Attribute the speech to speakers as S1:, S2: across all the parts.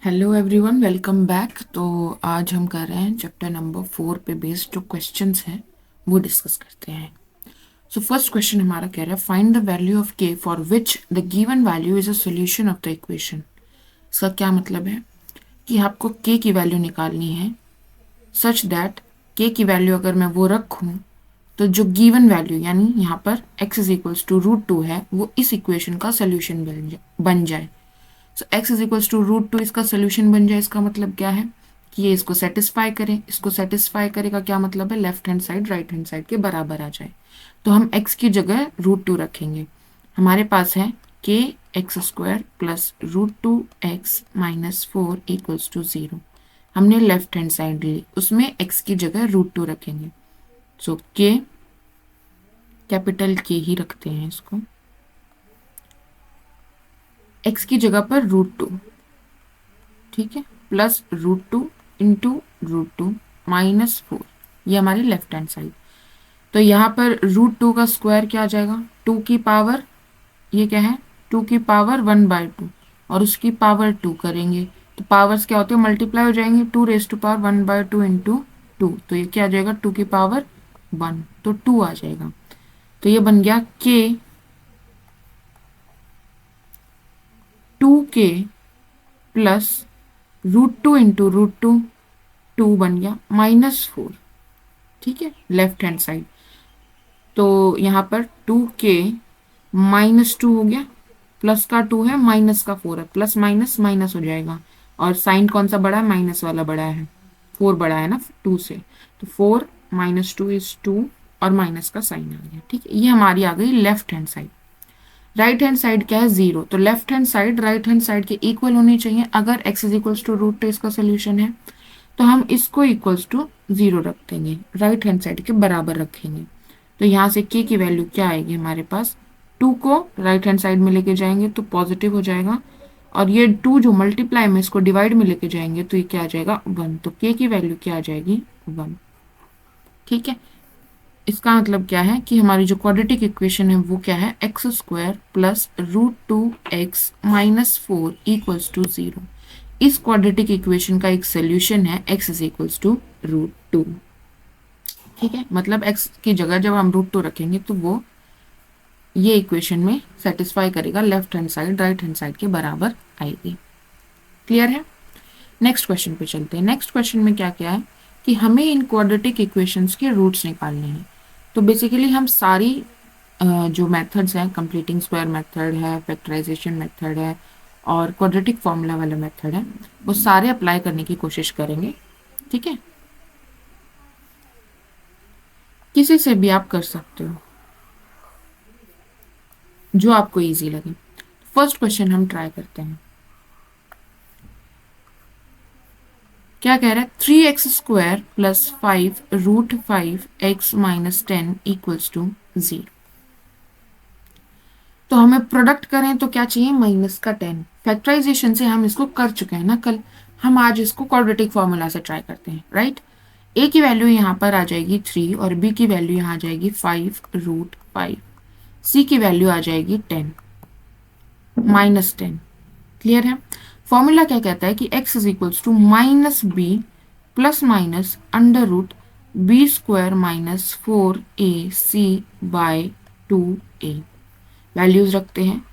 S1: Hello everyone, welcome back. तो आज हम कर रहे हैं चैप्टर नंबर 4 पे बेस्ड जो क्वेश्चंस हैं वो डिस्कस करते हैं। सो फर्स्ट क्वेश्चन हमारा कह रहा है फाइंड द वैल्यू ऑफ के for which the given value is a solution of the equation. इसका क्या मतलब है कि आपको के की वैल्यू निकालनी है सच दैट के की वैल्यू अगर मैं वो रखूँ तो जो गिवन वैल्यू यानी यहाँ पर x इज इक्वल्स टू √2 है वो इस इक्वेशन का सोल्यूशन बन जाए। सो x इज इक्वल्स टू √2 इसका सोल्यूशन बन जाए। इसका मतलब क्या है कि ये इसको सेटिस्फाई करें। इसको सेटिस्फाई करेगा क्या मतलब है, left hand side right hand side के बराबर आ जाए। तो हम x की जगह √2 रखेंगे। हमारे पास है के x square plus √2x-4 equals to 0। हमने लेफ्ट हैंड साइड ली, उसमें x की जगह √2 रखेंगे। सो के कैपिटल के ही रखते हैं इसको, x की जगह पर √2, ठीक है, प्लस √2 इंटू √2 -4, ये हमारी लेफ्ट हैंड साइड। तो यहाँ पर √2 का स्क्वायर क्या आ जाएगा, 2 की पावर, ये क्या है 2 की पावर 1/2 और उसकी पावर 2 करेंगे तो पावर्स क्या होते हैं, मल्टीप्लाई हो जाएंगे। 2 raised to power 1/2 इंटू 2, तो ये क्या आ जाएगा 2 की पावर 1, तो 2 आ जाएगा। तो ये बन गया के 2k प्लस √2 इंटू √2, 2 बन गया -4, ठीक है, लेफ्ट हैंड साइड। तो यहाँ पर 2k -2 हो गया, प्लस का 2 है माइनस का 4 है, प्लस माइनस माइनस हो जाएगा। और साइन कौन सा बड़ा है, माइनस वाला बड़ा है, 4 बड़ा है ना 2 से, तो 4 -2 इज 2 और माइनस का साइन आ गया, ठीक है। ये हमारी आ गई left hand side. Right hand side क्या है 0, तो left hand side right hand side के इक्वल होनी चाहिए। अगर x इज इक्वल्स टू √2 इसका सोल्यूशन है तो हम इसको इक्वल्स टू 0 रख देंगे, राइट हैंड साइड के बराबर रखेंगे। तो यहाँ से k की वैल्यू क्या आएगी हमारे पास, 2 को राइट हैंड साइड में लेके जाएंगे तो पॉजिटिव हो जाएगा, और ये 2 जो मल्टीप्लाई में इसको डिवाइड में लेके जाएंगे तो ये क्या आ जाएगा 1, तो k की वैल्यू क्या आ जाएगी 1, ठीक है। इसका मतलब क्या है कि हमारी जो क्वाड्रेटिक इक्वेशन है वो क्या है, x² plus √2x-4 equals to 0। इस क्वाड्रेटिक इक्वेशन का एक सोल्यूशन है x इज इक्वल्स टू √2, ठीक है। मतलब x की जगह जब हम √2 रखेंगे तो वो ये इक्वेशन में सेटिस्फाई करेगा, left hand side right hand side के बराबर आएगी। क्लियर है। नेक्स्ट क्वेश्चन पे चलते हैं। नेक्स्ट क्वेश्चन में क्या क्या है कि हमें इन क्वाड्रेटिक इक्वेशंस के रूट्स निकालने हैं। तो बेसिकली हम सारी जो मेथड्स हैं, कंप्लीटिंग स्क्वायर मेथड है, फैक्टराइजेशन मेथड है और क्वाड्रेटिक फॉर्मूला वाला मेथड है, वो सारे अप्लाई करने की कोशिश करेंगे, ठीक है। किसी से भी आप कर सकते हो जो आपको इजी लगे। फर्स्ट क्वेश्चन हम ट्राई करते हैं। क्या कह रहा है, 3x² plus 5 √5x-10 equals to 0। तो हमें प्रोडक्ट करें तो क्या चाहिए, -10। फैक्टराइजेशन से हम इसको कर चुके हैं ना कल, हम आज इसको क्वाड्रेटिक फॉर्मूला से ट्राई करते हैं, राइट। a की वैल्यू यहाँ पर आ जाएगी 3 और b की वैल्यू यहाँ आ जाएगी 5 √5, c की वैल्यू आ जाएगी 10 -10। क्लियर है। फॉर्मूला क्या कहता है कि x is equals to -b plus minus √b² -4ac/2a। Values रखते हैं,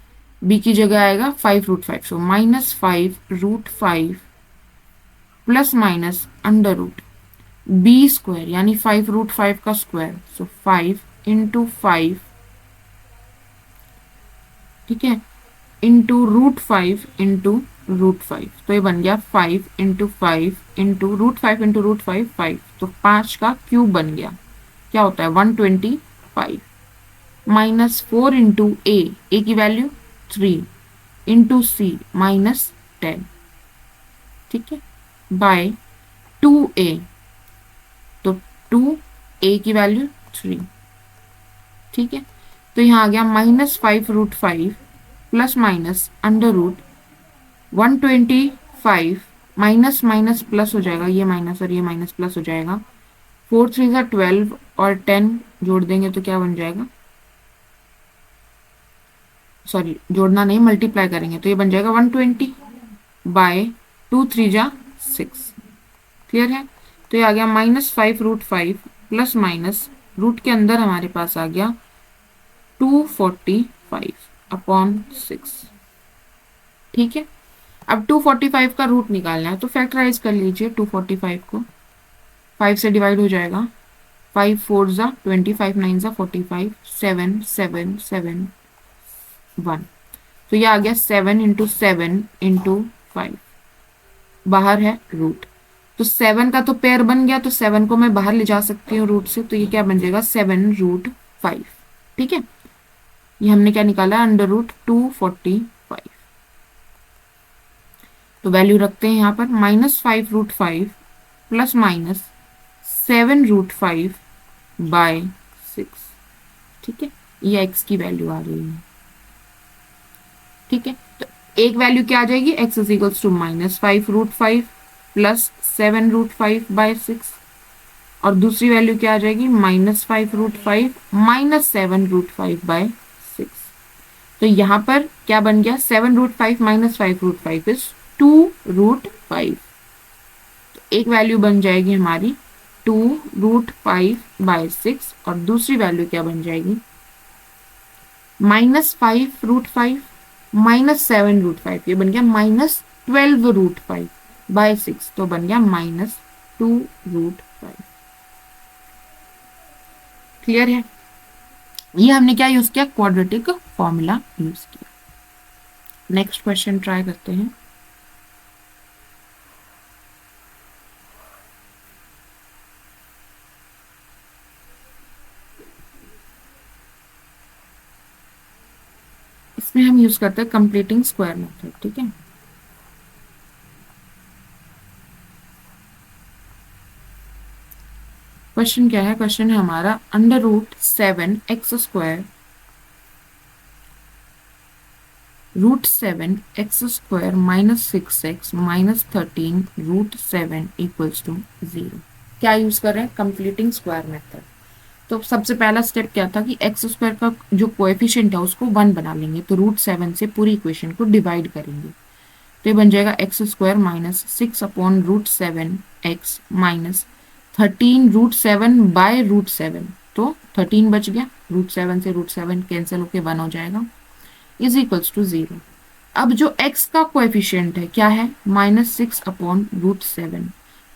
S1: b की जगह आएगा 5 √5, सो -5 √5 प्लस माइनस √b² यानी 5 √5 का स्क्वायर, सो 5 इंटू 5, ठीक है, इंटू √5 इंटू √5, तो ये बन गया 5 इंटू 5 इंटू √5 इंटू √5 5, तो 5 का क्यूब बन गया, क्या होता है 125, -4 इंटू ए की वैल्यू 3 इंटू सी -10, ठीक है, बाय 2a, तो 2a की वैल्यू 3, ठीक है। तो यहाँ आ गया -5 √5 plus minus √125, minus minus plus हो जाएगा, ये माइनस और ये माइनस प्लस हो जाएगा, 4 3 12 और 10 जोड़ देंगे तो क्या बन जाएगा, सॉरी जोड़ना नहीं मल्टीप्लाई करेंगे तो ये बन जाएगा 120 बाय 2 3 जा 6। क्लियर है? तो ये आ गया -5√5 प्लस माइनस रूट के अंदर हमारे पास आ गया 245/6। ठीक है, अब 245 का रूट निकालना है तो फैक्टराइज कर लीजिए 245 को। 5 से डिवाइड हो जाएगा, 5 4 जा 20, 5 9 जा 45, 7 7 7 1। तो ये आ गया 7 इंटू 7 इंटू 5, बाहर है रूट। तो 7 का तो पेयर बन गया, तो 7 को मैं बाहर ले जा सकती हूँ रूट से, तो ये क्या बन जाएगा 7√5। ठीक है, ये हमने क्या निकाला √245। तो वैल्यू रखते हैं यहाँ पर -5√5 प्लस माइनस 7√5/6। ठीक है, ये x की वैल्यू आ रही है। ठीक है, तो एक वैल्यू क्या आ जाएगी, x is equals to -5√5 plus 7√5/6, और दूसरी वैल्यू क्या आ जाएगी -5√5 माइनस 7√5/6। तो यहाँ पर क्या बन गया 7√5 माइनस 5√5 इज 2√5। तो एक वैल्यू बन जाएगी हमारी 2√5/6, और दूसरी वैल्यू क्या बन जाएगी -5√5 माइनस 7√5, ये बन गया -12√5/6, तो बन गया -2√5। क्लियर है? ये हमने क्या यूज किया, क्वाड्रेटिक फॉर्मूला यूज किया। नेक्स्ट क्वेश्चन ट्राई करते हैं। इसमें हम यूज करते हैं कंप्लीटिंग स्क्वायर मेथड। ठीक है, क्वेश्चन क्या है, क्वेश्चन है हमारा √7x² √7x² minus 6x minus 13 √7 equals to 0। क्या यूज कर रहे हैं, कंप्लीटिंग स्क्वायर मेथड। तो सबसे पहला स्टेप क्या था कि x² का जो कोएफिशिएंट है उसको 1 बना लेंगे, तो √7 से पूरी इक्वेशन को डिवाइड करेंगे, तो ये बन जाएगा x² माइनस 6/√7x माइनस 13 √7/√7, तो 13 बच गया, √7 से √7 कैंसिल होके 1 हो जाएगा, इज इक्वल्स टू 0। अब जो x का कोएफिशिएंट है क्या है -6/√7,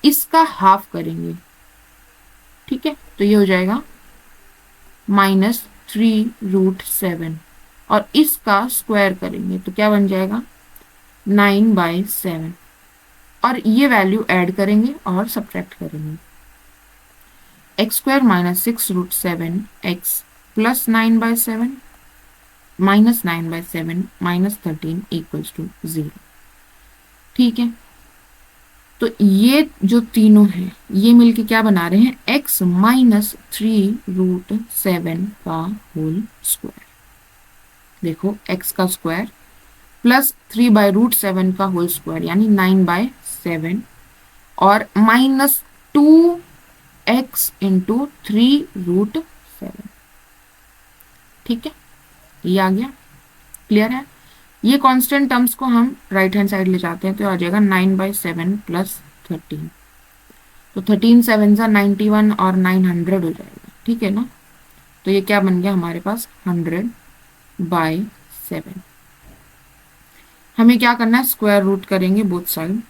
S1: इसका हाफ करेंगे। ठीक है, तो ये हो जाएगा -3√7, और इसका स्क्वायर करेंगे तो क्या बन जाएगा 9/7, और ये वैल्यू ऐड करेंगे और सब्ट्रैक्ट करेंगे। x² minus 6√7x plus 9/7 minus 9/7 minus 13 equals to 0। ठीक है, तो ये जो तीनों हैं ये मिलके क्या बना रहे हैं x माइनस 3√7 का होल स्क्वायर। देखो x का स्क्वायर प्लस 3/√7 का होल स्क्वायर यानी 9/7, और माइनस 2x इंटू 3√7। ठीक है, ये आ गया। क्लियर है? ये कांस्टेंट टर्म्स को हम राइट हैंड साइड ले जाते हैं तो आ जाएगा 9/7 प्लस 13, तो 13 7 जा 91 और 900 हो जाएगा। ठीक है ना, तो ये क्या बन गया हमारे पास 100/7। हमें क्या करना है, स्क्वायर रूट करेंगे बोथ साइड।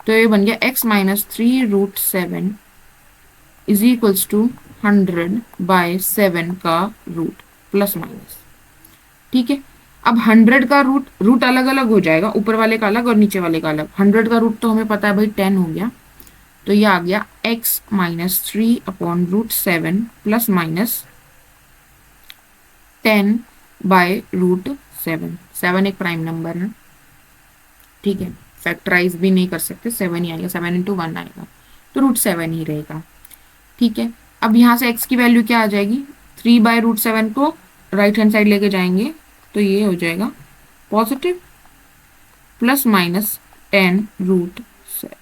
S1: तो ये बन गया x minus 3√7 is equals to 100/7 का रूट प्लस माइनस। ठीक है, अब 100 का रूट अलग अलग हो जाएगा, ऊपर वाले का अलग और नीचे वाले का अलग। 100 का रूट तो हमें पता है भाई 10 हो गया, तो ये आ गया x माइनस 3/√7 प्लस माइनस 10/√7। 7 एक प्राइम नंबर है। ठीक है, फैक्टराइज भी नहीं कर सकते, 7 ही आएगा, 7 इंटू 1 आएगा, तो √7 ही रहेगा। ठीक है, अब यहाँ से x की वैल्यू क्या आ जाएगी, 3/√7 को राइट हैंड साइड लेके जाएंगे तो ये हो जाएगा पॉजिटिव प्लस माइनस 10√7।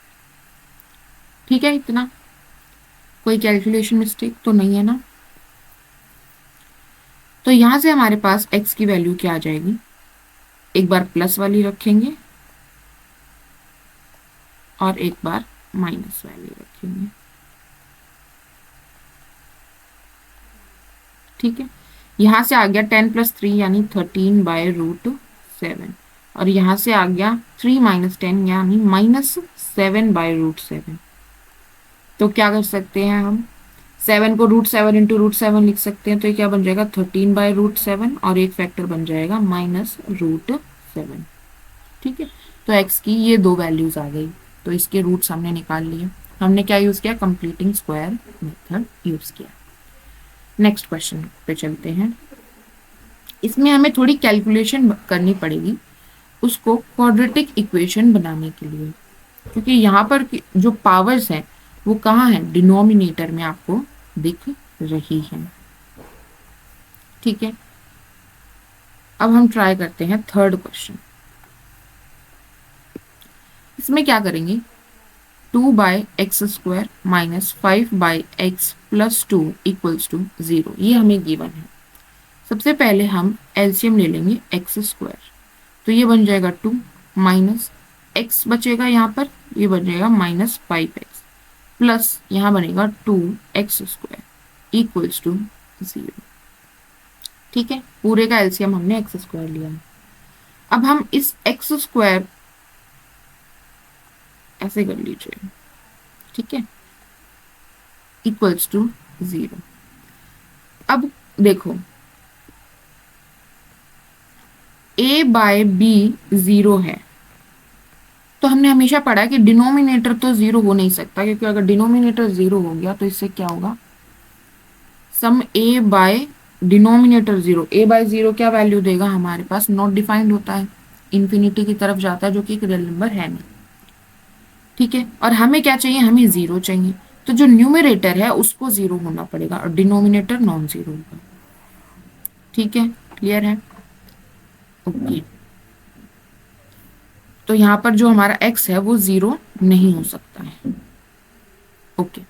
S1: ठीक है, इतना कोई कैलकुलेशन मिस्टेक तो नहीं है ना। तो यहाँ से हमारे पास x की वैल्यू क्या आ जाएगी, एक बार प्लस वाली रखेंगे और एक बार माइनस वाली रखेंगे। ठीक है, यहाँ से आ गया 10+3 यानी 13/√7 और यहाँ से आ गया 3 - 10 यानी -7/√7। तो क्या कर सकते हैं हम, 7 को √7 × √7 लिख सकते हैं। तो ये क्या बन जाएगा 13/√7 और एक फैक्टर बन जाएगा -√7। ठीक है, तो x की ये दो वैल्यूज आ गई, तो इसके रूट्स हमने निकाल लिए। हमने क्या यूज किया, कंप्लीटिंग स्क्वायर मेथड यूज किया। नेक्स्ट क्वेश्चन पे चलते हैं। इसमें हमें थोड़ी कैलकुलेशन करनी पड़ेगी उसको क्वाड्रेटिक इक्वेशन बनाने के लिए, क्योंकि यहाँ पर जो पावर्स हैं वो कहाँ है, डिनोमिनेटर में आपको दिख रही है। ठीक है, अब हम ट्राई करते हैं थर्ड क्वेश्चन। इसमें क्या करेंगे, 2/x² - 5/x + 2 = 0, ये हमें गिवन है। सबसे पहले हम एलसीएम ले लेंगे x², तो ये बन जाएगा 2 माइनस x बचेगा यहाँ पर, ये बन जाएगा -5x प्लस यहाँ बनेगा 2x² = 0। ठीक है, पूरे का एलसीएम हमने x² लिया है। अब हम इस x² ऐसे कर लीजिए, ठीक है, = 0। अब देखो a/b 0 है, तो हमने हमेशा पढ़ा है कि डिनोमिनेटर तो 0 हो नहीं सकता, क्योंकि अगर डिनोमिनेटर 0 हो गया तो इससे क्या होगा, सम a/ डिनोमिनेटर 0, a/0 क्या वैल्यू देगा हमारे पास, नॉट डिफाइंड होता है, इन्फिनिटी की तरफ जाता है, जो कि एक रियल नंबर है नहीं। ठीक है, और हमें क्या चाहिए, हमें 0 चाहिए, तो जो न्यूमरेटर है उसको 0 होना पड़ेगा और डिनोमिनेटर नॉन 0 होगा। ठीक है, क्लियर है, ओके। तो यहाँ पर जो हमारा x है वो 0 नहीं हो सकता है। ओके,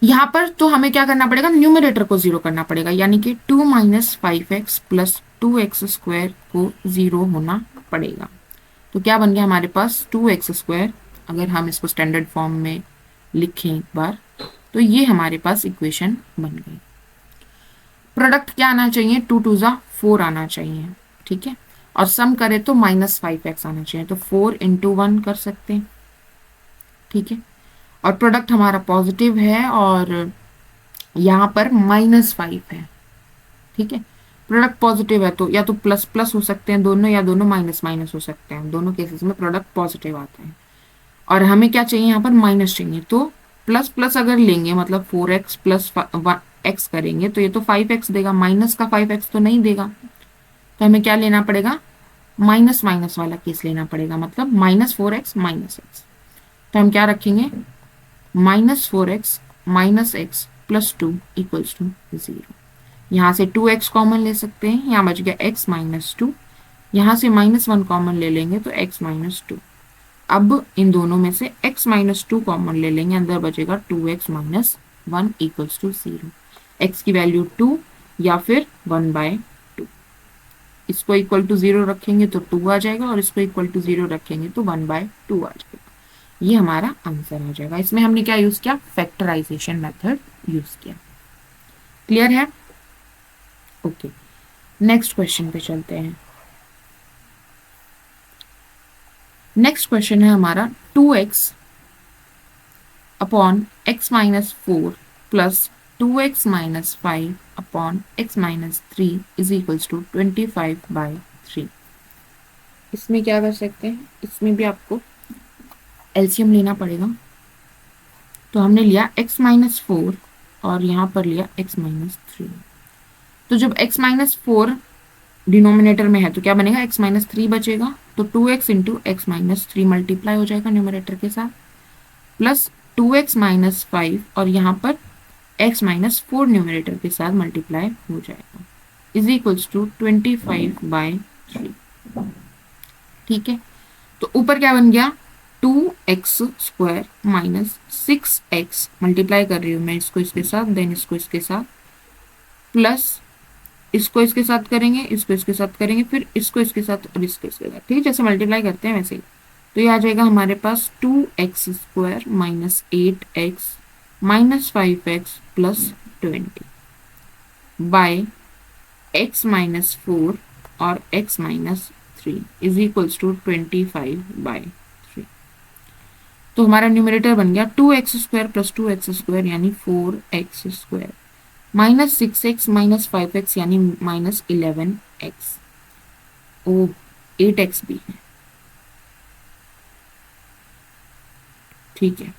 S1: यहाँ पर तो हमें क्या करना पड़ेगा, न्यूमरेटर को 0 करना पड़ेगा, यानी कि 2 - 5x + 2x² को 0 होना पड़ेगा। तो क्या बन गया हमारे पास 2x², अगर हम इसको स्टैंडर्ड फॉर्म में लिखें एक बार, तो ये हमारे पास इक्वेशन बन गई। प्रोडक्ट क्या आना चाहिए, 2 × 2 = 4 आना चाहिए। ठीक है, और सम करें तो -5x आना चाहिए, तो 4 × 1 कर सकते हैं। ठीक है, और प्रोडक्ट हमारा पॉजिटिव है और यहाँ पर -5 है। ठीक है, प्रोडक्ट पॉजिटिव है तो या तो प्लस प्लस हो सकते हैं दोनों, या दोनों माइनस माइनस हो सकते हैं। दोनों केसेस में प्रोडक्ट पॉजिटिव आता है। और हमें क्या चाहिए, यहाँ पर माइनस चाहिए, तो प्लस प्लस अगर लेंगे मतलब 4x + x करेंगे तो ये तो 5x देगा, माइनस का 5x तो नहीं देगा। तो हमें क्या लेना पड़ेगा, माइनस माइनस वाला केस लेना पड़ेगा, मतलब -4x - x। तो हम क्या रखेंगे, -4x - x + 2 = 0। यहाँ से 2x कॉमन ले सकते हैं, यहाँ बच गया x - 2, यहाँ से -1 कॉमन ले लेंगे तो x - 2। अब इन दोनों में से x - 2 कॉमन ले लेंगे, अंदर बचेगा 2x - 1 = 0। x की वैल्यू 2 या फिर 1/2। इसको = 0 रखेंगे तो 2 आ जाएगा, और इसको = 0 रखेंगे तो 1/2 आ जाएगा। ये हमारा आंसर आ जाएगा। इसमें हमने क्या यूज किया, फैक्टराइजेशन मेथड यूज किया। क्लियर है, ओके। नेक्स्ट क्वेश्चन पे चलते हैं। नेक्स्ट क्वेश्चन है हमारा 2x / x - 4 + 2x - 5 / x - 3 = 25/3। इसमें क्या कर सकते हैं, इसमें भी आपको एलसीएम लेना पड़ेगा। तो हमने लिया x - 4 और यहाँ पर लिया x - 3। तो जब x - 4 डिनोमिनेटर में है तो क्या बनेगा, x - 3 बचेगा, तो 2x × x - 3 मल्टीप्लाई हो जाएगा न्यूमरेटर के साथ, प्लस 2x - 5 और यहाँ पर x - 4 न्यूमरेटर के साथ मल्टीप्लाई हो जाएगा, = 25/3। ठीक है, तो ऊपर क्या बन गया, 2x² - 6x, मल्टीप्लाई कर रही हूँ मैं इसको इसके साथ, देन इसको इसके साथ, प्लस इसको इसके साथ करेंगे, इसको इसके साथ करेंगे, फिर इसको इसके साथ और इसको इसके साथ, ठीक है, जैसे मल्टीप्लाई करते हैं वैसे ही। तो ये आ जाएगा हमारे पास 2x² minus 8x minus 5x plus 20 by x minus 4 और x minus 3 is equals to 25/3। तो हमारा न्यूमरेटर बन गया 2x² प्लस 2x² यानी 4x² minus 6x minus 5x यानी माइनस 11x। ओ 8x भी है, ठीक है,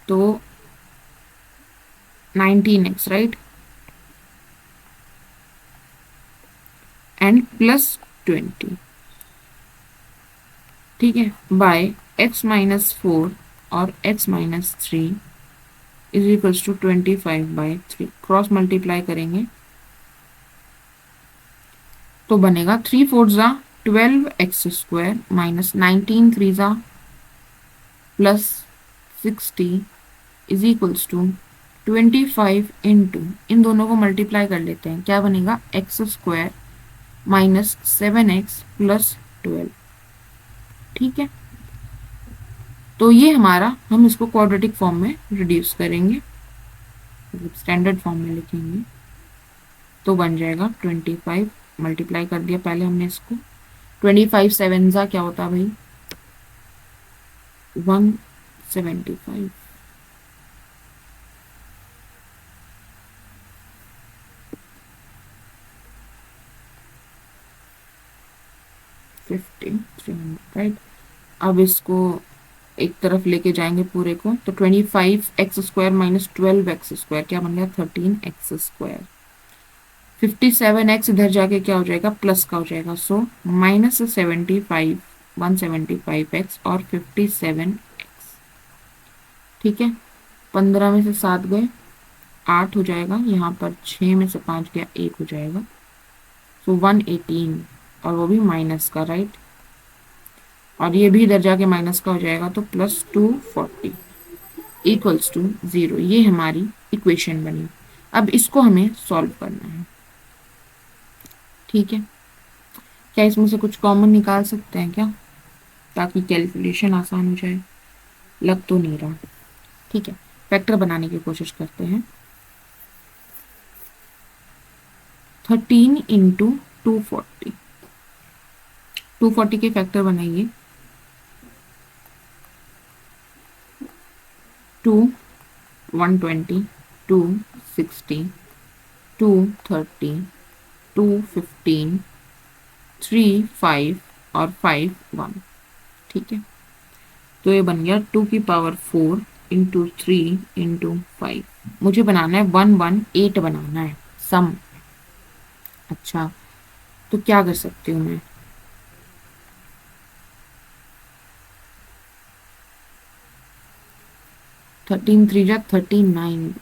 S1: तो 19x राइट, एंड प्लस 20, ठीक है, बाय x माइनस 4 और x minus 3 is equals to 25/3। Cross multiply करेंगे तो बनेगा 3 4 ज़ा 12x² माइनस 19 3 ज़ा plus 60 is equals to 25 into, इन दोनों को मल्टीप्लाई कर लेते हैं, क्या बनेगा x² माइनस 7x प्लस 12, ठीक है। तो ये हमारा, हम इसको क्वाड्रेटिक फॉर्म में रिड्यूस करेंगे, स्टैंडर्ड फॉर्म में लिखेंगे तो बन जाएगा 25, मल्टीप्लाई कर दिया पहले हमने इसको, 25 7 ज़ा क्या होता है भाई 175, राइट। अब इसको एक तरफ लेके जाएंगे पूरे को, तो 25x² माइनस 12x² क्या बन गया 13x²। 57x इधर जाके क्या हो जाएगा प्लस का हो जाएगा, सो माइनस 75 175x और 57x, ठीक है। 15 में से 7 गए 8 हो जाएगा, यहाँ पर 6 में से 5 गया 1 हो जाएगा, सो 118 और वो भी माइनस का, राइट। और ये भी इधर जाके माइनस का हो जाएगा, तो प्लस 240 इक्वल्स टू 0। ये हमारी इक्वेशन बनी। अब इसको हमें सॉल्व करना है, ठीक है। क्या इसमें से कुछ कॉमन निकाल सकते हैं क्या, ताकि कैलकुलेशन आसान हो जाए? लग तो नहीं रहा, ठीक है। फैक्टर बनाने की कोशिश करते हैं। 13 इंटू 240, 240 के फैक्टर बनाइए, 2 120 260 230 215 3 5 और 5 1, ठीक है। तो ये बन गया 2 की पावर 4 इंटू 3 इंटू 5। मुझे बनाना है 118 बनाना है सम। अच्छा, तो क्या कर सकती हूँ मैं, थर्टीन 3 जा 39,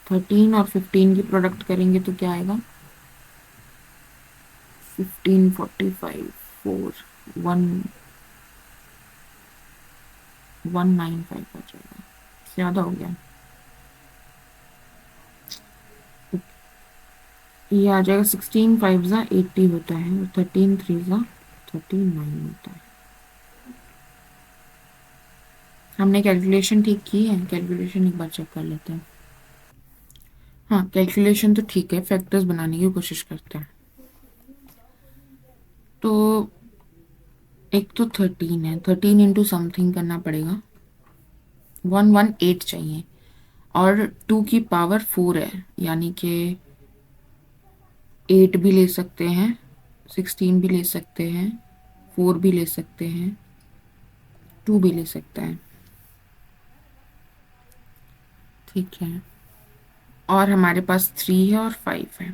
S1: 13 और 15 की प्रोडक्ट करेंगे तो क्या आएगा 15 45 4 1 195 आ जाएगा, ज्यादा हो गया। ये आ जाएगा 16 5 जा 80 होता है और 13 3 जा 39 होता है। हमने कैलकुलेशन ठीक की है, कैलकुलेशन एक बार चेक कर लेते हैं। हाँ, कैलकुलेशन तो ठीक है, फैक्टर्स बनाने की कोशिश करते हैं। तो एक तो 13 है, 13 इंटू समथिंग करना पड़ेगा, 118 चाहिए, और 2 की पावर 4 है, यानी कि 8 भी ले सकते हैं, 16 भी ले सकते हैं, 4 भी ले सकते हैं, 2 भी ले सकते हैं, ठीक है। और हमारे पास 3 है और 5 है,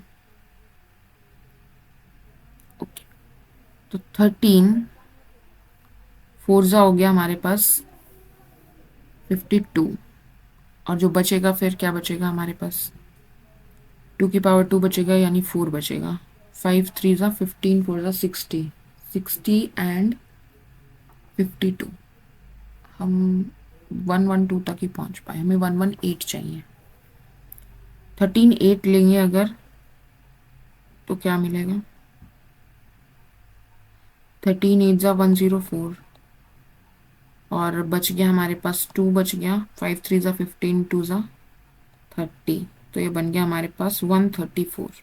S1: ओके। तो 13 4 जा हो गया हमारे पास 52, और जो बचेगा फिर क्या बचेगा हमारे पास, 2 की पावर 2 बचेगा यानी 4 बचेगा, 5 3 जा 15 4 जा 60 60 एंड 52। हम 112 तक ही पहुंच पाए, हमें 118 चाहिए। 13 8 लेंगे अगर तो क्या मिलेगा, 13 8 ज़ा 104, और बच गया हमारे पास 2 बच गया, 5 3 ज़ा 15, 2 ज़ा 30, तो ये बन गया हमारे पास 134।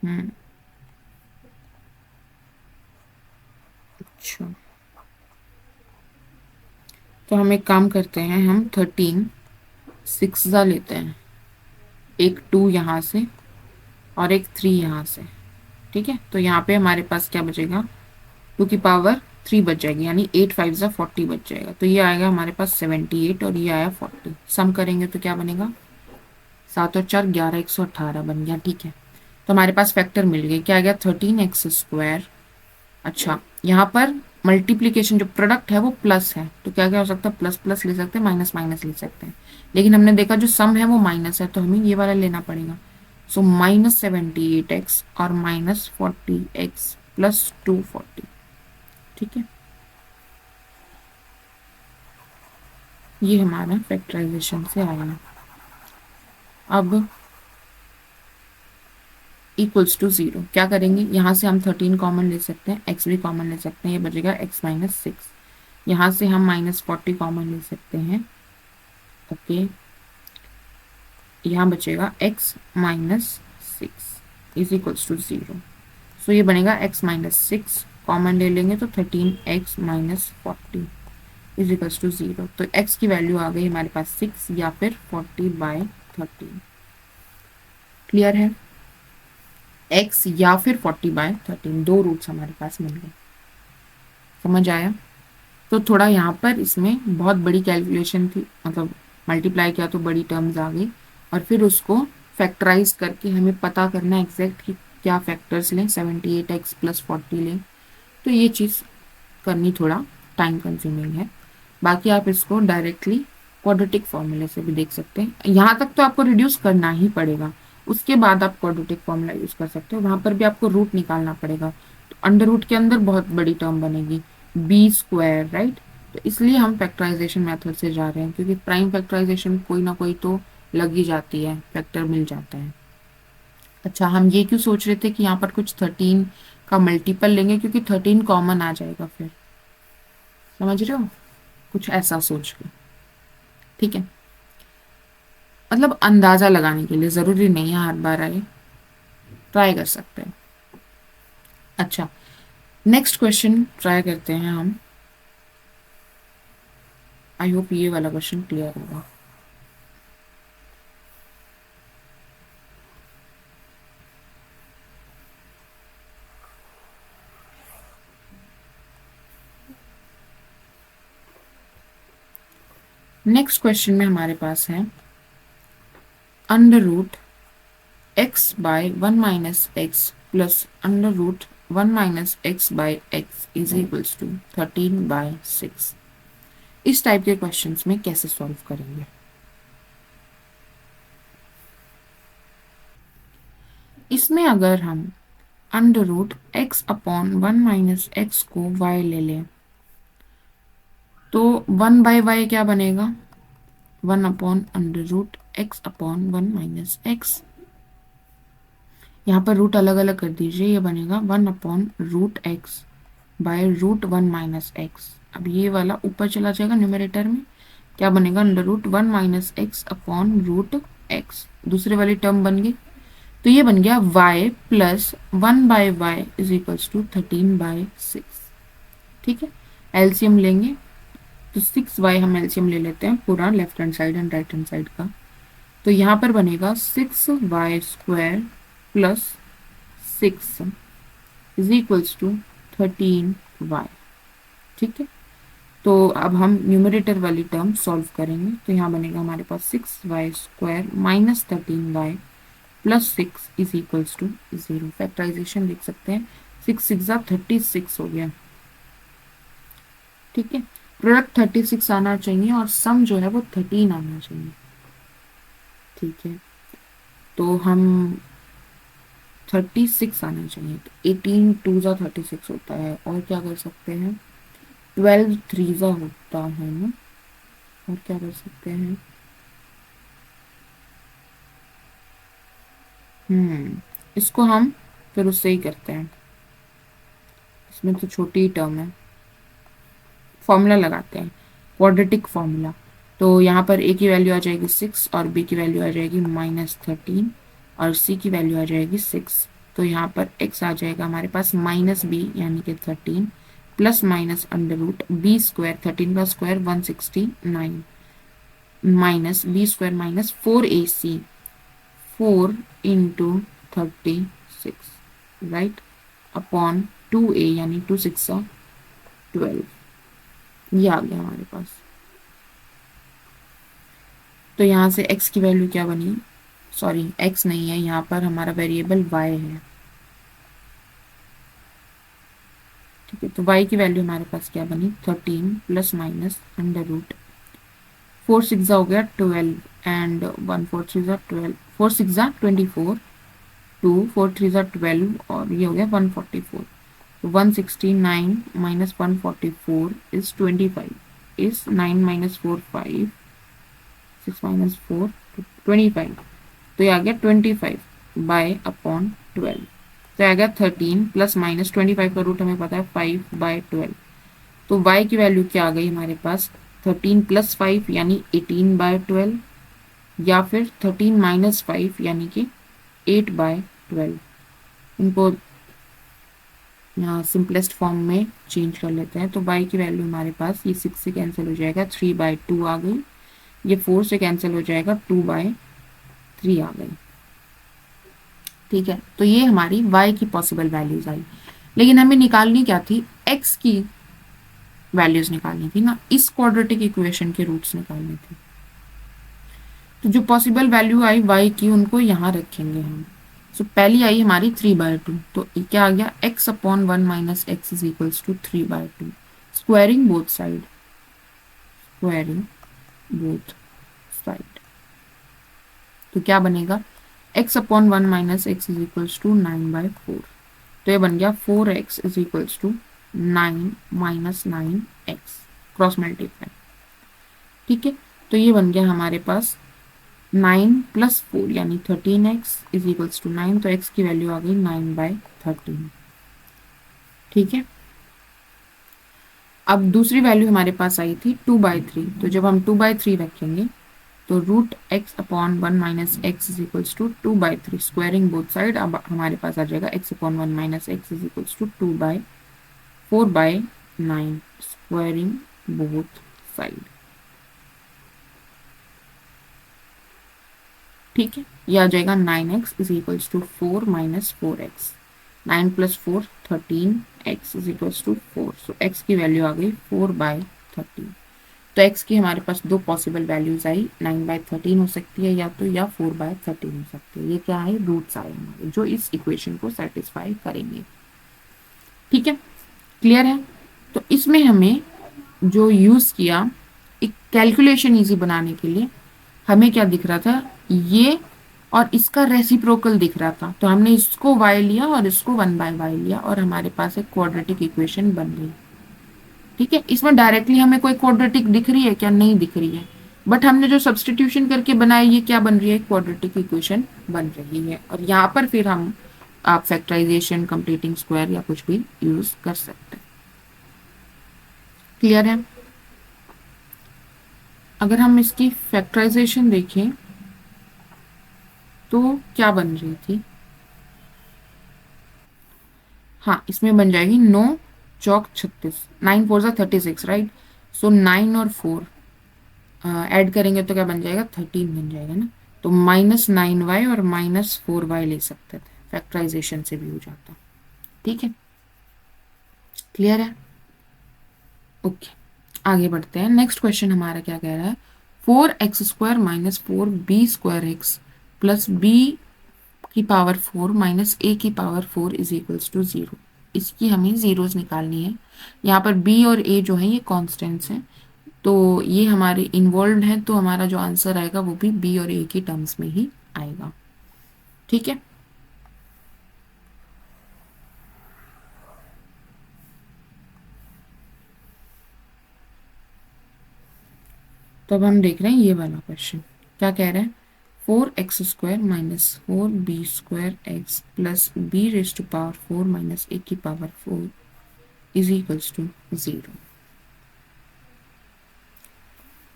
S1: हम्म। अच्छा, तो हम एक काम करते हैं, हम 13 6 ज़ा लेते हैं, एक 2 यहाँ से और एक 3 यहाँ से। ठीक है, तो यहाँ पे हमारे पास क्या बचेगा, 2 की पावर 3 बच जाएगी, यानी 8 5 ज़ा 40 बच जाएगा। तो ये आएगा हमारे पास 78 और ये आया 40। सम करेंगे तो क्या बनेगा, 7 और 4 11, 118 बन गया। ठीक है, तो हमारे पास फैक्टर मिल गए, क्या आ गया, 13 x²। अच्छा, यहाँ पर मल्टीप्लीकेशन जो प्रोडक्ट है वो प्लस है, तो क्या क्या हो सकता है, प्लस प्लस ले सकते हैं, माइनस माइनस ले सकते हैं, लेकिन हमने देखा जो सम है वो माइनस है, तो हमें ये वाला लेना पड़ेगा। सो -78x और -40x प्लस 240। ठीक है, ये हमारा फैक्टराइजेशन से आया। अब इक्वल्स टू 0 क्या करेंगे, यहाँ से हम 13 कॉमन ले सकते हैं, x भी कॉमन ले सकते हैं, ये बचेगा x-6। यहाँ से हम -40 कॉमन ले सकते हैं। ओके, यहाँ बचेगा x-6 इज इक्वल्स टू 0। सो ये बनेगा x-6, कॉमन ले लेंगे तो 13x-40 इज इक्वल्स टू 0। तो x की वैल्यू आ गई हमारे पास 6 या फिर 40/13। क्लियर है, x या फिर 40/13, दो रूट्स हमारे पास मिल गए। समझ आया। तो थोड़ा यहाँ पर इसमें बहुत बड़ी कैलकुलेशन थी, मतलब मल्टीप्लाई किया तो बड़ी टर्म्स आ गई, और फिर उसको फैक्टराइज करके हमें पता करना एग्जैक्ट कि क्या फैक्टर्स लें, 78x प्लस 40 लें, तो ये चीज़ करनी थोड़ा टाइम कंज्यूमिंग है। बाकी आप इसको डायरेक्टली क्वाड्रेटिक फॉर्मूले से भी देख सकते हैं, यहाँ तक तो आपको रिड्यूस करना ही पड़ेगा, उसके बाद आप क्वाड्रेटिक फॉर्मूला यूज कर सकते हो, वहां पर भी आपको रूट निकालना पड़ेगा, तो अंडर रूट के अंदर बहुत बड़ी टर्म बनेगी, b², राइट। तो इसलिए हम फैक्टराइजेशन मेथड से जा रहे हैं, क्योंकि प्राइम फैक्टराइजेशन कोई ना कोई तो लग ही जाती है, फैक्टर मिल जाता है। अच्छा, हम ये क्यों सोच रहे थे कि यहाँ पर कुछ 13 का मल्टीपल लेंगे, क्योंकि 13 कॉमन आ जाएगा फिर, समझ रहे हो, कुछ ऐसा सोच के। ठीक है, मतलब अंदाजा लगाने के लिए, जरूरी नहीं है हर बार आए, ट्राई कर सकते हैं। अच्छा, नेक्स्ट क्वेश्चन ट्राई करते हैं हम। आई होप ये वाला क्वेश्चन क्लियर होगा। नेक्स्ट क्वेश्चन में हमारे पास है under root x/1 - x plus under root 1 - x/x is equals to 13/6। इस टाइप के क्वेश्चंस में कैसे सॉल्व करेंगे। इसमें अगर हम अंडर रूट x/1 - x को y ले लें, तो 1/y क्या बनेगा, 1/√x/1 - x। यहाँ पर रूट अलग अलग कर दीजिए, ये बनेगा 1/√x/√1 - x। अब ये वाला ऊपर चला जाएगा न्यूमरेटर में, क्या बनेगा, अंडर रूट 1 - x/√x। दूसरे वाली टर्म बन गई, तो ये बन गया y plus 1/y is equals to 13/6। ठीक है, एलसीएम लेंगे तो 6y हम एलसीएम ले लेते हैं, पूरा left hand side and right hand side का। तो यहाँ पर बनेगा 6y² plus 6 is equals to 13y। ठीक है, तो अब हम न्यूमरेटर वाली टर्म सॉल्व करेंगे, तो यहाँ बनेगा हमारे पास 6y² minus 13y plus 6 is equals to 0। Factorization देख सकते हैं, 6 6 36 हो गया। ठीक है, प्रोडक्ट 36 आना चाहिए और सम जो है वो 13 आना चाहिए। ठीक है, तो हम 36 आना चाहिए, तो 18 2 36 होता है, और क्या कर सकते हैं, 12 3 होता है ना, और क्या कर सकते हैं, इसको हम फिर उससे ही करते हैं, इसमें तो छोटी ही टर्म है। फॉर्मूला लगाते हैं, क्वाड्रेटिक फॉर्मूला। तो यहाँ पर ए की वैल्यू आ जाएगी 6 और बी की वैल्यू आ जाएगी -13 और सी की वैल्यू आ जाएगी 6। तो यहाँ पर x आ जाएगा हमारे पास -b यानी कि 13 plus minus under root b square, 13 का square 169 minus B square minus 4ac 4 into 36 right upon 2a यानी 2 6 12। ये आ गया हमारे पास। तो यहाँ से x की वैल्यू क्या बनी, सॉरी x नहीं है, यहाँ पर हमारा वेरिएबल y है। ठीक है, तो y की वैल्यू हमारे पास क्या बनी 13 प्लस माइनस अंडर रूट 4 6 हो गया 12 एंड 1 4 3 12, 4 6 24, 2 4 3 12 और ये हो गया 144। तो 169 minus 144 is 25 is 9 minus 4 5 6 minus 4 25। तो ये आ गया 25 बाय अपॉन 12। तो आ गया 13 प्लस माइनस 25 का रूट हमें पता है 5 बाय 12। तो y की वैल्यू क्या आ गई हमारे पास 13 प्लस 5 यानी 18 बाय 12 या फिर 13 माइनस 5 यानी कि 8 बाय 12। इनको यहाँ सिंपलेस्ट फॉर्म में चेंज कर लेते हैं। तो y की वैल्यू हमारे पास ये 6 से कैंसिल हो जाएगा 3 बाय 2 आ गई, ये 4 से कैंसिल हो जाएगा 2 बाय 3 आ गई। ठीक है, तो ये हमारी y की पॉसिबल वैल्यूज आई। लेकिन हमें निकालनी क्या थी, x की वैल्यूज निकालनी थी ना, इस क्वाड्रेटिक इक्वेशन के रूट्स निकालने थे। तो जो पॉसिबल वैल्यू आई y की उनको यहाँ रखेंगे हम। सो पहली आई हमारी 3/2, तो क्या आ गया x upon 1 minus x is equals to 3/2। Squaring both side, squaring both side, तो क्या बनेगा x upon 1 minus x is equals to 9/4। तो ये बन गया 4x is equals to 9 minus 9x cross multiply. ठीक है, तो ये बन गया हमारे पास 9 प्लस 4 यानी 13x इज इक्वल्स टू 9। तो x की वैल्यू आ गई 9/13। ठीक है, अब दूसरी वैल्यू हमारे पास आई थी 2/3। तो जब हम 2/3 रखेंगे तो root x upon 1 minus x is equals to 2/3 squaring both side. अब हमारे पास आ जाएगा x upon 1 minus x is equals to 4/9 squaring both side. ठीक है, ये आ जाएगा 9x is equals to 4 minus 4x, 9 plus 4 13x is equals to 4। So x की वैल्यू आ गई 4/13। तो x की हमारे पास दो पॉसिबल वैल्यूज आई, 9/13 हो सकती है या तो, या 4/13 हो सकती है। ये क्या है, रूट्स आए हमारे जो इस इक्वेशन को सेटिस्फाई करेंगे। ठीक है, क्लियर है। तो इसमें हमें जो यूज किया एक कैलकुलेशन इजी बनाने के लिए, हमें क्या दिख रहा था, ये और इसका रेसिप्रोकल दिख रहा था। तो हमने इसको y लिया और इसको 1/y लिया और हमारे पास एक क्वाड्रेटिक इक्वेशन बन गई। ठीक है, इसमें डायरेक्टली हमें कोई क्वाड्रेटिक दिख रही है क्या, नहीं दिख रही है, बट हमने जो सब्सटीट्यूशन करके बनाया ये क्या बन रही है, क्वाड्रेटिक इक्वेशन बन रही है। और यहाँ पर फिर हम आप फैक्टराइजेशन, कंप्लीटिंग स्क्वायर या कुछ भी यूज कर सकते हैं। क्लियर है। अगर हम इसकी फैक्टराइजेशन देखें तो क्या बन रही थी, हाँ इसमें बन जाएगी 9 चौक 36, 9 4 36 राइट। सो 9 और 4 ऐड करेंगे तो क्या बन जाएगा 13 बन जाएगा ना। तो -9y और -4y ले सकते थे, फैक्टराइजेशन से भी हो जाता। ठीक है, क्लियर है। ओके, आगे बढ़ते हैं। नेक्स्ट क्वेश्चन हमारा क्या कह रहा है, 4x² minus 4b² plus b की पावर 4 माइनस a की पावर 4 इज इक्वल्स टू 0। इसकी हमें जीरोस निकालनी है। यहाँ पर b और a जो है ये कॉन्स्टेंट्स हैं, तो ये हमारे इन्वॉल्व है, तो हमारा जो आंसर आएगा वो भी b और a की टर्म्स में ही आएगा। ठीक है, तो अब हम देख रहे हैं ये वाला क्वेश्चन क्या कह रहे हैं, 4x² minus 4b² plus b raise to power 4 minus a की पावर 4 इज इक्वल्स टू 0।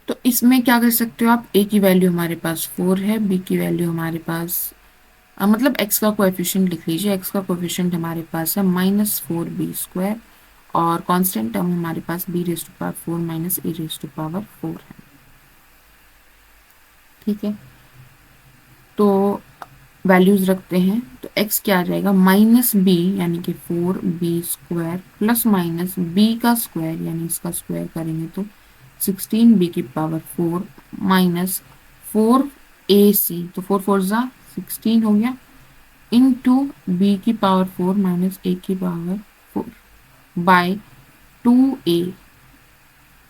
S1: तो इसमें क्या कर सकते हो आप, a की वैल्यू हमारे पास 4 है, b की वैल्यू हमारे पास मतलब x का कोएफिशिएंट लिख लीजिए, x का कोएफिशिएंट हमारे पास है -4b² और कांस्टेंट टर्म हमारे पास b raise to power 4 minus a raise to power 4 है। ठीक है, तो वैल्यूज रखते हैं तो x क्या आ जाएगा, -b यानी कि 4b² प्लस माइनस b का स्क्वायर यानी इसका स्क्वायर करेंगे तो 16b की पावर 4 माइनस 4ac, तो 4 4 जा 16 हो गया, इनटू b की पावर 4 माइनस a की पावर 4 बाय 2a,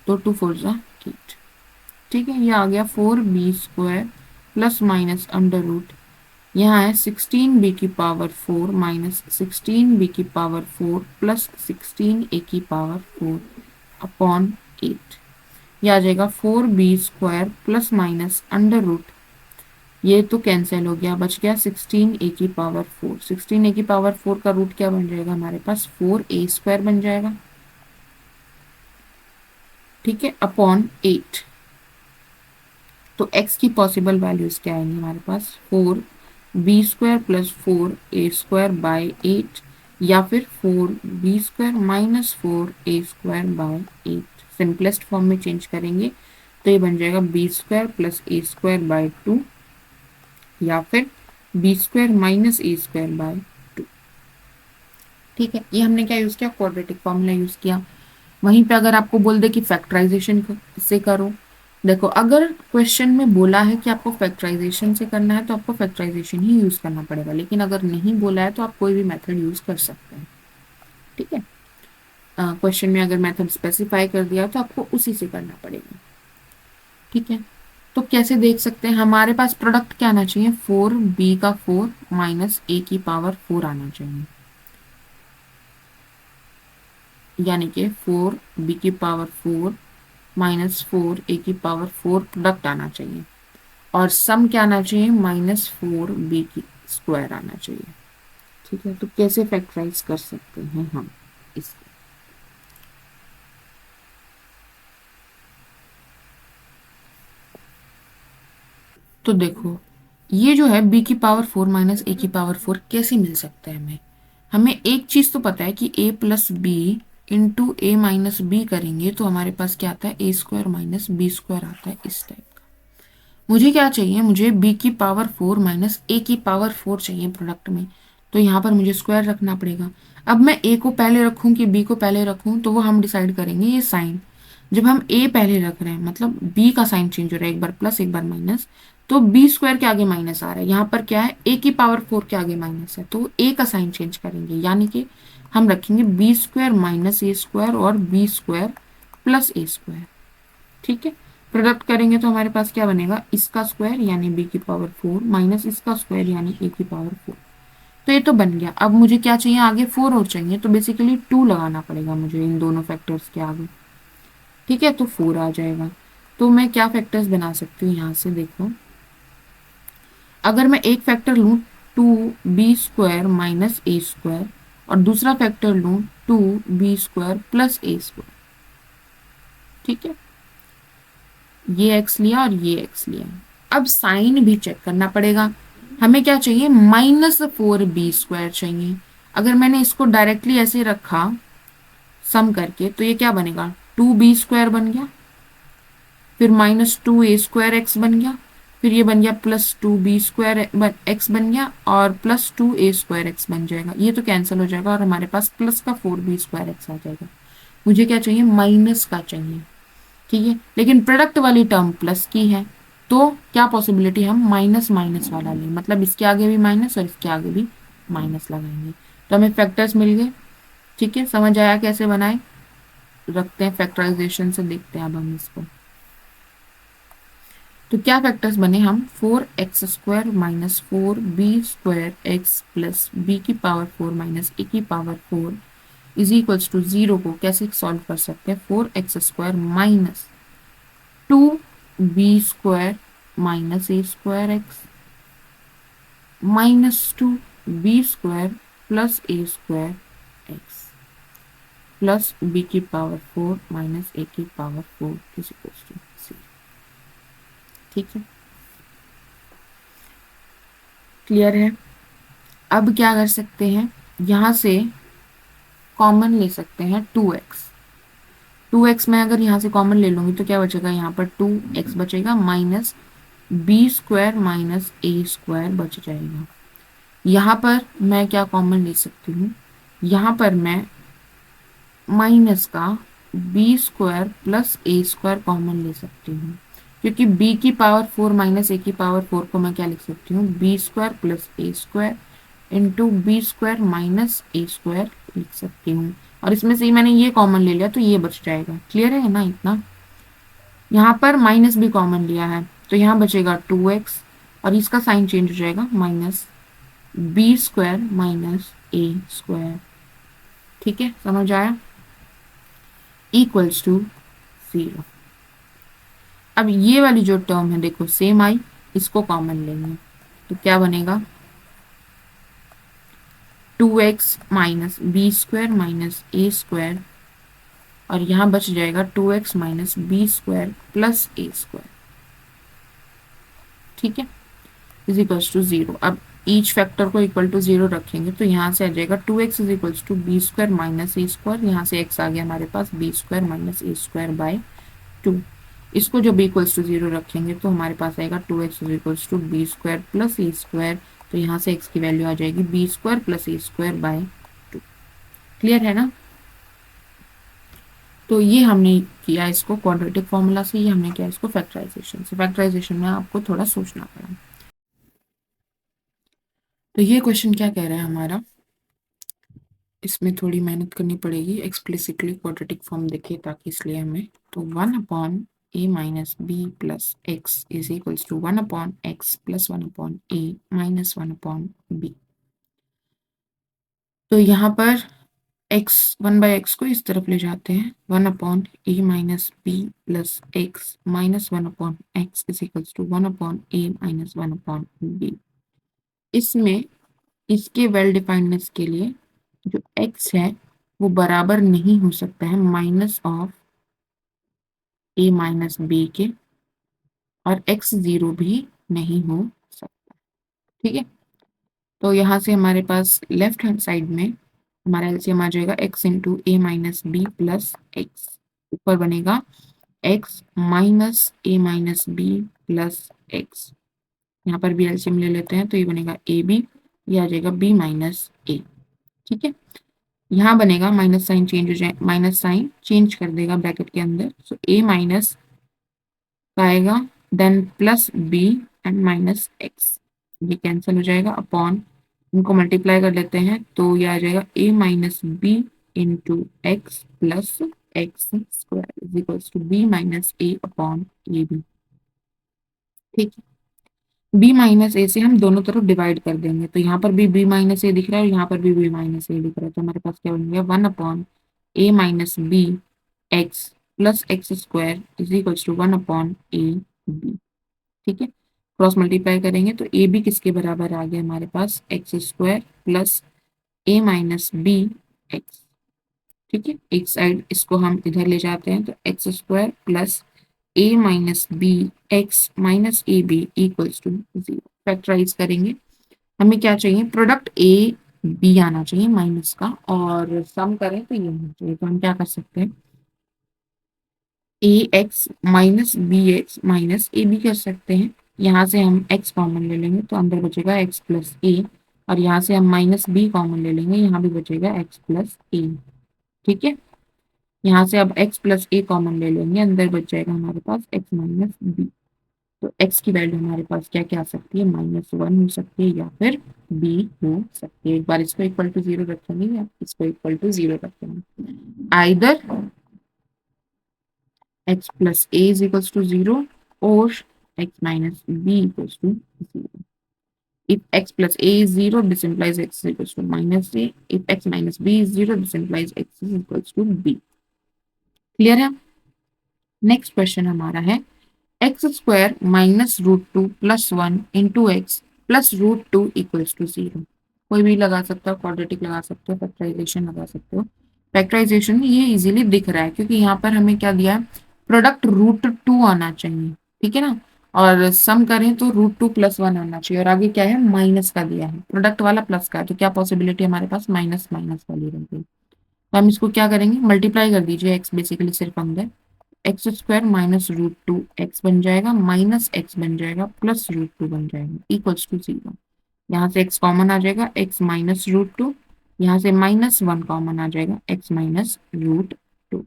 S1: तो 2 4 जा 8। ठीक है, ये आ गया 4b² plus minus under root, यहाँ है 16b की पावर 4 माइनस 16b की पावर 4 प्लस 16a की पावर 4 अपॉन 8। यह आ जाएगा 4b² plus minus under root, ये तो कैंसिल हो गया, बच गया 16a की पावर 4। 16a की पावर 4 का रूट क्या बन जाएगा हमारे पास, 4a² बन जाएगा। ठीक है, अपॉन 8। तो x की पॉसिबल वैल्यूज क्या आएंगी हमारे पास, 4b² प्लस 4a² बाय 8 या फिर 4b² minus 4a² by 8। Simplest form में चेंज करेंगे तो ये बन जाएगा b² प्लस a² बाय 2 या फिर b² माइनस a² बाय 2। ठीक है, ये हमने क्या यूज किया, क्वाड्रेटिक फॉर्मूला यूज किया। वहीं पे अगर आपको बोल दे कि फैक्टराइजेशन से करो, देखो अगर क्वेश्चन में बोला है कि आपको फैक्टराइजेशन से करना है तो आपको फैक्टराइजेशन ही यूज करना पड़ेगा, लेकिन अगर नहीं बोला है तो आप कोई भी मेथड यूज कर सकते हैं। ठीक है, क्वेश्चन में अगर मेथड स्पेसिफाई कर दिया तो आपको उसी से करना पड़ेगा। ठीक है, तो कैसे देख सकते हैं, हमारे पास प्रोडक्ट क्या आना चाहिए, 4b का 4 माइनस a की पावर 4 आना चाहिए, यानी कि 4b की पावर 4 माइनस 4a की पावर 4 प्रोडक्ट आना चाहिए, और सम क्या आना चाहिए, -4b की स्क्वायर आना चाहिए। ठीक है, तो कैसे फैक्टराइज कर सकते हैं हम इसको, तो देखो ये जो है b की पावर 4 माइनस a की पावर 4 कैसे मिल सकता है हमें, हमें एक चीज तो पता है कि a plus B into a minus b करेंगे तो हमारे पास क्या आता है, a² माइनस b² आता है, इस टाइप का। मुझे क्या चाहिए, मुझे b की पावर 4 माइनस a की पावर 4 चाहिए प्रोडक्ट में, तो यहाँ पर मुझे स्क्वायर रखना पड़ेगा। अब मैं a को पहले रखूं कि b को पहले रखूं, तो वो हम डिसाइड करेंगे, ये साइन जब हम a पहले रख रहे हैं मतलब b का साइन चेंज हो रहा है, एक बार प्लस एक बार माइनस, तो b² के आगे माइनस आ रहा है, यहाँ पर क्या है, a की पावर 4 के आगे माइनस है, तो a का साइन चेंज करेंगे, यानी कि हम रखेंगे b² माइनस a² और b² प्लस a²। ठीक है, प्रोडक्ट करेंगे तो हमारे पास क्या बनेगा, इसका स्क्वायर यानी b की पावर 4 माइनस इसका स्क्वायर यानी a की पावर 4। तो ये तो बन गया, अब मुझे क्या चाहिए, आगे 4 और चाहिए, तो बेसिकली 2 लगाना पड़ेगा मुझे इन दोनों फैक्टर्स के आगे। ठीक है, तो 4 आ जाएगा। तो मैं क्या फैक्टर्स बना सकती हूँ यहाँ से, देखो अगर मैं एक फैक्टर लूँ 2b² माइनस a² और दूसरा फैक्टर लूँ 2b² प्लस a²। ठीक है, ये x लिया और ये x लिया। अब साइन भी चेक करना पड़ेगा, हमें क्या चाहिए, -4b² चाहिए। अगर मैंने इसको डायरेक्टली ऐसे रखा सम करके तो ये क्या बनेगा, 2b² बन गया, फिर -2a² बन गया, फिर ये बन गया +2b² x बन गया और +2a² बन जाएगा, ये तो कैंसिल हो जाएगा और हमारे पास प्लस का 4b² x आ जाएगा। मुझे क्या चाहिए, माइनस का चाहिए। ठीक है, लेकिन प्रोडक्ट वाली टर्म प्लस की है, तो क्या पॉसिबिलिटी, हम माइनस माइनस वाला लें, मतलब इसके आगे भी माइनस और इसके आगे भी माइनस लगाएंगे, तो हमें फैक्टर्स मिल गए। ठीक है, समझ आया कैसे बनाए, रखते हैं फैक्टराइजेशन से, देखते हैं अब हम इसको। तो क्या फैक्टर्स बने, हम 4x² minus 4b² x plus b की पावर 4 माइनस a की पावर 4 इज इक्वल्स टू 0 को कैसे सॉल्व कर सकते हैं, 4x² minus 2b² minus A square X minus two B square plus A square X plus B की power 4 minus A की power 4 is equal to C. ठीक है, क्लियर है। अब क्या कर सकते हैं, यहां से कॉमन ले सकते हैं 2x। 2x मैं अगर यहाँ से कॉमन ले लूंगी तो क्या बचेगा, यहाँ पर 2x बचेगा minus B square minus A square बच जाएगा। यहाँ पर मैं क्या कॉमन ले सकती हूँ, यहाँ पर मैं माइनस का बी स्क्वायर प्लस ए स्क्वायर कॉमन ले सकती हूँ, क्योंकि b की पावर 4 माइनस ए की पावर 4 को मैं क्या लिख सकती हूँ, B square plus A square into B square minus A square लिख सकती हूँ। और इसमें से ही मैंने ये कॉमन ले लिया तो ये बच जाएगा। क्लियर है ना इतना। यहाँ पर माइनस भी कॉमन लिया है तो यहाँ बचेगा 2x और इसका साइन चेंज हो जाएगा minus B square minus A square. ठीक है, समझ आया, इक्वल्स टू 0। अब ये वाली जो टर्म है देखो सेम आई, इसको कॉमन लेंगे तो क्या बनेगा, 2x minus B square minus A square और यहाँ बच जाएगा 2x minus B square plus ए स्क्वायर। ठीक है, इज इक्वल्स टू 0। अब ईच फैक्टर को इक्वल टू 0 रखेंगे तो यहाँ से आ जाएगा 2x is equals to B square minus A square, यहाँ से x आ गया हमारे पास B square minus A square by 2। इसको जब इक्वल्स टू 0 रखेंगे तो हमारे पास आएगा 2x is equals to B square plus A square, तो यहाँ से x की वैल्यू आ जाएगी b square plus A square by 2। Clear है ना। तो ये हमने किया इसको क्वाड्रेटिक फॉर्मूला से, ये हमने किया इसको फैक्टराइजेशन से। फैक्टराइजेशन में आपको थोड़ा सोचना पड़ा। तो ये क्वेश्चन क्या कह रहा है हमारा, इसमें थोड़ी मेहनत करनी पड़ेगी, एक्सप्लिसिटली क्वाड्रेटिक फॉर्म देखे ताकि, इसलिए हमें तो 1 upon a minus b plus x is equals to 1 upon x plus 1 upon a minus 1 upon b. तो यहाँ पर x 1/x को इस तरफ ले जाते हैं, 1 upon a minus b plus x minus 1 upon x is equals to 1 upon a minus 1 upon b. इसमें इसके वेल डिफाइंडनेस के लिए जो x है वो बराबर नहीं हो सकता है minus of a minus b के, और x 0 भी नहीं हो सकता। ठीक है, तो यहाँ से हमारे पास लेफ्ट हैंड साइड में हमारा एलसीएम आ जाएगा x into a minus b plus x, ऊपर बनेगा x माइनस ए माइनस बी प्लस एक्स। यहाँ पर भी एलसीएम ले लेते हैं तो ये बनेगा ए बी, ये आ जाएगा b माइनस ए। ठीक है, यहाँ बनेगा माइनस साइन चेंज हो जाए, माइनस साइन चेंज कर देगा ब्रैकेट के अंदर, सो a माइनस आएगा then plus b and minus x, ये कैंसिल हो जाएगा अपॉन, इनको मल्टीप्लाई कर लेते हैं तो ये आ जाएगा a minus b into x plus x square is equals to b minus a upon a b. ठीक है, b माइनस ए से हम दोनों तरफ डिवाइड कर देंगे तो यहाँ पर भी b माइनस ए दिख रहा है और यहाँ पर भी b माइनस ए दिख रहा है, तो हमारे पास क्या बन गया 1 upon a minus B x plus x square is equals to 1 upon a b. ठीक है, क्रॉस मल्टीप्लाई करेंगे तो ए बी किसके बराबर आ गया हमारे पास x square plus a minus B x. ठीक है, एक साइड इसको हम इधर ले जाते हैं तो x square plus a minus B x minus A b equals to 0। Factorize करेंगे, हमें क्या चाहिए, प्रोडक्ट ए बी आना चाहिए माइनस का, और सम करें तो ये होना चाहिए। तो हम क्या कर सकते हैं, A X minus B x minus A B कर सकते हैं। यहाँ से हम x कॉमन ले लेंगे तो अंदर बचेगा x प्लस ए, और यहाँ से हम माइनस बी कॉमन ले लेंगे, यहाँ भी बचेगा x प्लस ए। ठीक है, यहाँ से अब x प्लस ए कॉमन ले लेंगे, अंदर बच जाएगा हमारे पास x माइनस बी। तो x की वैल्यू हमारे पास क्या क्या आ सकती है, -1 हो सकती है या फिर b हो सकती है। एक बार इसको इक्वल टू 0 रखेंगे या इसको इक्वल टू 0 रखेंगे, either x plus a is equals to 0 or x minus b equals to 0. If x plus a is 0, this implies x is equals to minus a. If x minus b is 0, this implies x is equals to b. Clear है। Next question हमारा है x square minus root two plus one into x plus root two equals to zero. कोई भी लगा सकता हो, quadratic लगा सकते हो, फैक्टराइजेशन लगा सकते हो। फैक्टराइजेशन ये इजीली दिख रहा है क्योंकि यहाँ पर हमें क्या दिया है, प्रोडक्ट रूट टू आना चाहिए, ठीक है ना। और सम करें तो रूट टू प्लस वन आना चाहिए, और आगे क्या है, माइनस का दिया है, प्रोडक्ट वाला प्लस का है, तो क्या पॉसिबिलिटी हमारे पास माइनस माइनस वाली रहेगी। तो हम इसको क्या करेंगे, मल्टीप्लाई कर दीजिए, एक्स बेसिकली सिर्फ अंदर, x square minus root two x बन जाएगा, माइनस एक्स बन जाएगा, प्लस रूट टू बन जाएगा, इक्वल्स टू जीरो। यहाँ से एक्स कॉमन आ जाएगा, एक्स माइनस रूट टू, यहाँ से माइनस वन कॉमन आ जाएगा, एक्स माइनस रूट टू।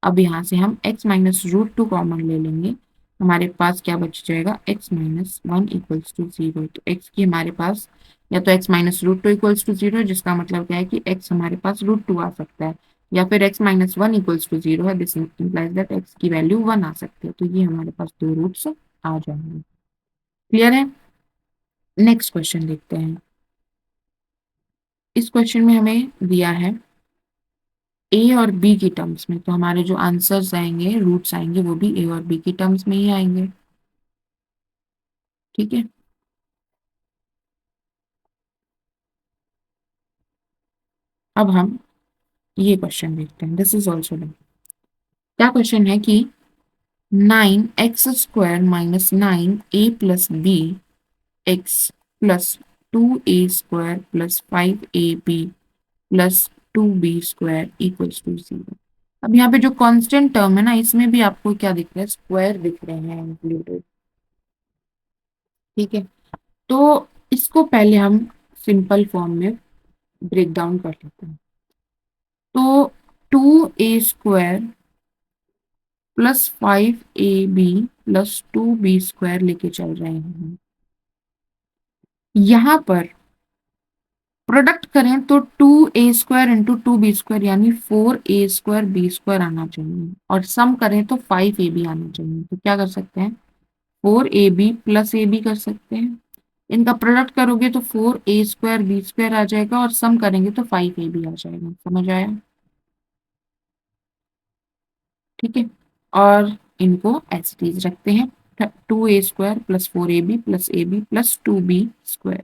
S1: अब यहाँ से हम x minus root two common ले लेंगे, हमारे पास क्या बच जाएगा, x minus one equals to zero. तो x की हमारे पास या तो x minus root two equals to zero, जिसका मतलब क्या है कि x हमारे पास रूट टू आ सकता है, या फिर x minus one equals to zero है, दिस इंप्लाइज दैट x की वैल्यू वन आ सकती है। तो ये हमारे पास दो रूट्स आ जाएंगे। क्लियर है। नेक्स्ट क्वेश्चन देखते हैं। इस क्वेश्चन में हमें दिया है ए और बी की टर्म्स में, तो हमारे जो आंसर्स आएंगे, रूट्स आएंगे, वो भी ए और बी की टर्म्स में ही आएंगे, ठीक है। अब हम ये क्वेश्चन देखते हैं, दिस इज ऑल्सो डन। क्या क्वेश्चन है कि nine x square minus nine A plus B x plus two a square plus five a b plus two B square equals to zero. अब यहाँ पे जो कांस्टेंट टर्म है ना, इसमें भी आपको क्या दिख रहा है, स्क्वायर दिख रहे हैं इंक्लूडेड, ठीक है। तो इसको पहले हम सिंपल फॉर्म में ब्रेक डाउन कर लेते हैं। तो two a square plus five a b plus two B square लेके चल रहे हैं। यहां पर प्रोडक्ट करें तो two a square into two B square यानी four a square b square आना चाहिए, और सम करें तो फाइव ए बी आना चाहिए। तो क्या कर सकते हैं, four a b plus a B कर सकते हैं, इनका प्रोडक्ट करोगे तो four a square b square आ जाएगा, और सम करेंगे तो फाइव ए बी आ जाएगा। समझ आया, ठीक है। और इनको एज इट इज रखते हैं, two a square plus four a b plus a b plus two B square.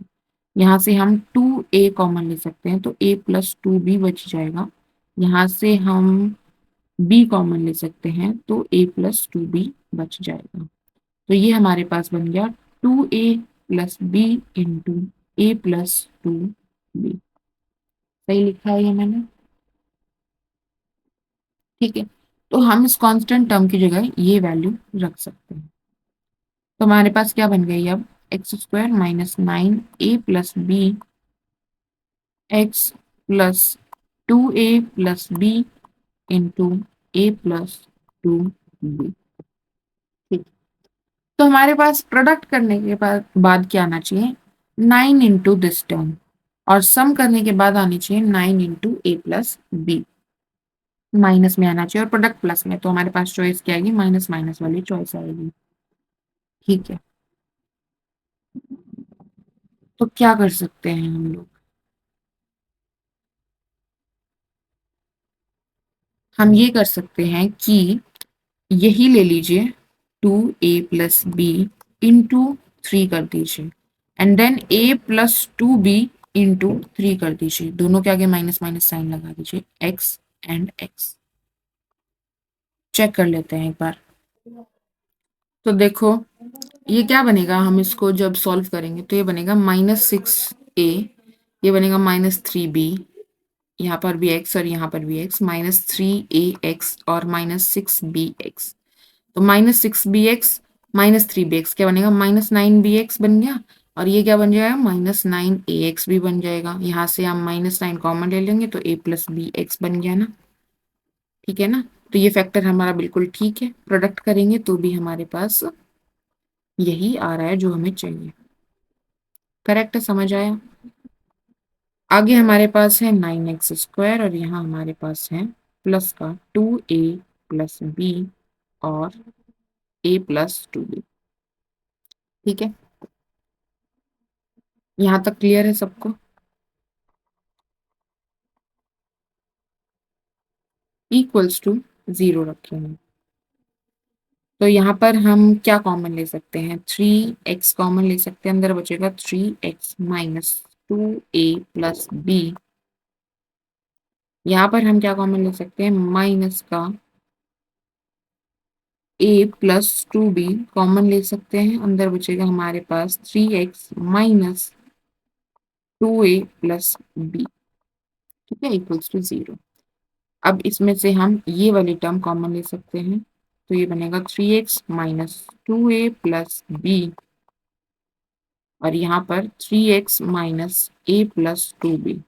S1: यहाँ से हम टू ए कॉमन ले सकते हैं, तो ए प्लस टू बी बच जाएगा। यहाँ से हम बी कॉमन ले सकते हैं, तो ए प्लस टू बी बच जाएगा। तो ये हमारे पास बन गया टू ए प्लस बी इंटू ए प्लस टू बी। सही लिखा है ये मैंने, ठीक है। तो हम इस कांस्टेंट टर्म की जगह ये वैल्यू रख सकते हैं। तो हमारे पास क्या बन गई अब, एक्स स्क्वायर माइनस नाइन ए plus B x plus two ए प्लस बी इंटू ए प्लस टू बी, ठीक। तो हमारे पास प्रोडक्ट करने के बाद क्या आना चाहिए, नाइन इंटू दिस टर्म, और सम करने के बाद आनी चाहिए नाइन इंटू ए प्लस बी। माइनस में आना चाहिए और प्रोडक्ट प्लस में, तो हमारे पास चॉइस क्या आएगी, माइनस माइनस वाली चॉइस आएगी, ठीक है। तो क्या कर सकते हैं हम लोग, हम ये कर सकते हैं कि यही ले लीजिए, टू ए प्लस बी इंटू थ्री कर दीजिए, and then a plus two b into three कर दीजिए, दोनों के आगे माइनस माइनस साइन लगा दीजिए, एक्स एंड एक्स। चेक कर लेते हैं एक बार। तो देखो ये क्या बनेगा, हम इसको जब सॉल्व करेंगे तो ये बनेगा माइनस सिक्स ए, ये बनेगा माइनस थ्री बी, यहाँ पर भी एक्स और यहाँ पर भी x, minus three a x और माइनस सिक्स बी एक्स। तो minus six b x minus three b x क्या बनेगा, माइनस नाइन बी एक्स बन गया, और ये क्या बन जाएगा, माइनस नाइन ए एक्स भी बन जाएगा। यहाँ से हम माइनस नाइन कॉमन ले लेंगे तो ए प्लस बी एक्स बन गया ना, ठीक है ना। तो ये फैक्टर हमारा बिल्कुल ठीक है, प्रोडक्ट करेंगे तो भी हमारे पास यही आ रहा है जो हमें चाहिए। करेक्ट है, समझ आया। आगे हमारे पास है नाइन एक्स स्क्वायर, और यहाँ हमारे पास है प्लस का टू ए प्लस बी और ए प्लस टू बी, ठीक है। यहाँ तक क्लियर है सबको, इक्वल्स टू जीरो रखेंगे। तो यहाँ पर हम क्या कॉमन ले सकते हैं, 3x कॉमन ले सकते हैं, अंदर बचेगा 3x minus 2a plus b। यहाँ पर हम क्या कॉमन ले सकते हैं, माइनस का a प्लस 2b कॉमन ले सकते हैं, अंदर बचेगा हमारे पास 3x minus 2a plus b। ठीक है, इक्वल्स टू 0। अब इसमें से हम ये वाली टर्म कॉमन ले सकते हैं, तो ये बनेगा 3x minus 2a plus b, और यहाँ पर 3x minus a plus 2b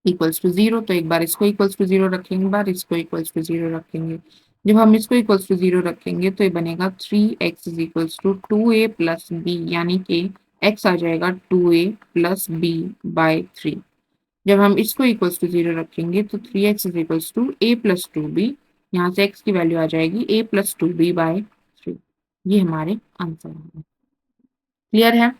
S1: equals to 0। तो एक बार इसको इक्वल्स टू 0 रखेंगे, एक बार इसको इक्वल्स टू 0 रखेंगे। जब हम इसको इक्वल्स टू 0 रखेंगे तो ये बनेगा 3x is equals to 2a plus b, यानी कि x आ जाएगा 2a प्लस b बाय 3। जब हम इसको इक्वल्स टू 0 रखेंगे तो 3x is equals to a plus 2b, यहाँ से x की वैल्यू आ जाएगी a प्लस 2b बाय 3। ये हमारे आंसर है। क्लियर है?